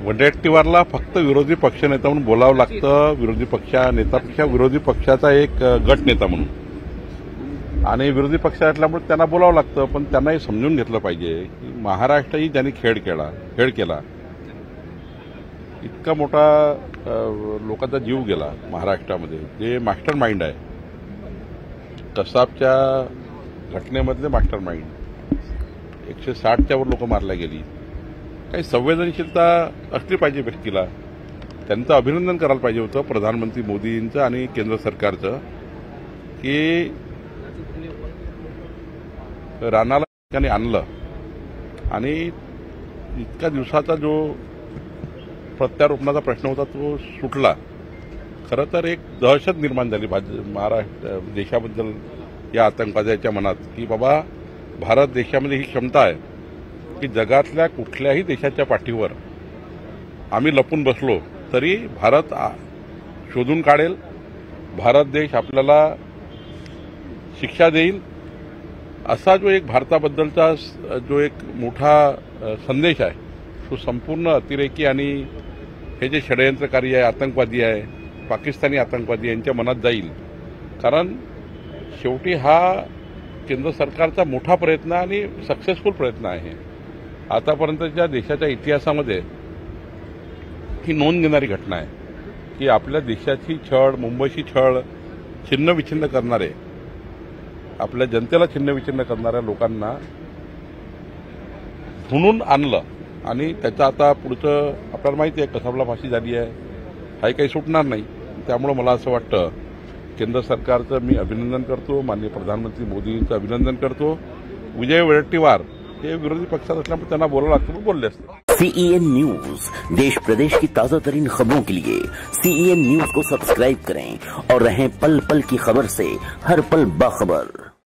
वडेट्टीवारला फक्त विरोधी पक्षनेता म्हणून बोलावं लागतं. विरोधी पक्षानेतापेक्षा विरोधी पक्षाचा एक गट नेता म्हणून, आणि विरोधी पक्ष असल्यामुळे त्यांना बोलावं लागतं. पण त्यांनाही समजून घेतलं पाहिजे की महाराष्ट्रही ज्यांनी खेळ केला, इतका मोठा लोकांचा जीव गेला महाराष्ट्रामध्ये, जे मास्टर माइंड आहे, कसाबच्या घटनेमधले मास्टर माइंड, 160च्या वर लोक मारल्या गेली. काही संवेदनशीलता असली पाहिजे व्यक्तीला. त्यांचं अभिनंदन करायला पाहिजे होतं प्रधानमंत्री मोदींचं आणि केंद्र सरकारचं, की राणाला त्यांनी आणलं आणि इतक्या दिवसाचा जो प्रत्यारोपणाचा प्रश्न होता तो सुटला. खरं तर एक दहशत निर्माण झाली महाराष्ट्र देशाबद्दल या आतंकवाद्याच्या मनात, की बाबा भारत देशामध्ये ही क्षमता आहे की जगातल्या कुठल्याही देशाच्या पाठीवर आम्ही लपून बसलो तरी भारत शोधून काढेल, भारत देश आपल्याला शिक्षा देईल. असा जो एक भारताबद्दलचा जो एक मोठा संदेश आहे, तो संपूर्ण अतिरेकी आणि हे जे षडयंत्रकारी आहे, आतंकवादी आहे, पाकिस्तानी आतंकवादी यांच्या मनात जाईल. कारण शेवटी हा केंद्र सरकारचा मोठा प्रयत्न आणि सक्सेसफुल प्रयत्न आहे. आतापर्यंतच्या देशाच्या इतिहासामध्ये ही नोंद घेणारी घटना आहे की आपल्या देशाची छळ, मुंबईची छळ, छिन्नविछिन्न करणारे, आपल्या जनतेला छिन्नविछिन्न करणाऱ्या लोकांना धुणून आणलं. आणि त्याचं आता पुढचं आपल्याला माहिती आहे, कसाबला फाशी झाली आहे, हाही काही सुटणार नाही. त्यामुळे मला असं वाटतं केंद्र सरकारचं मी अभिनंदन करतो, माननीय प्रधानमंत्री मोदींचं अभिनंदन करतो. विजय वडेट्टीवार हे विरोधी पक्षात असल्यामुळे त्यांना बोलावं लागतं, बोलले असते. CEN न्यूज, देश प्रदेश की ताजा तरीन खबरों के लिए CEN न्यूज को सब्सक्राइब करें और रहें पल पल की खबर से हर पल बाखबर.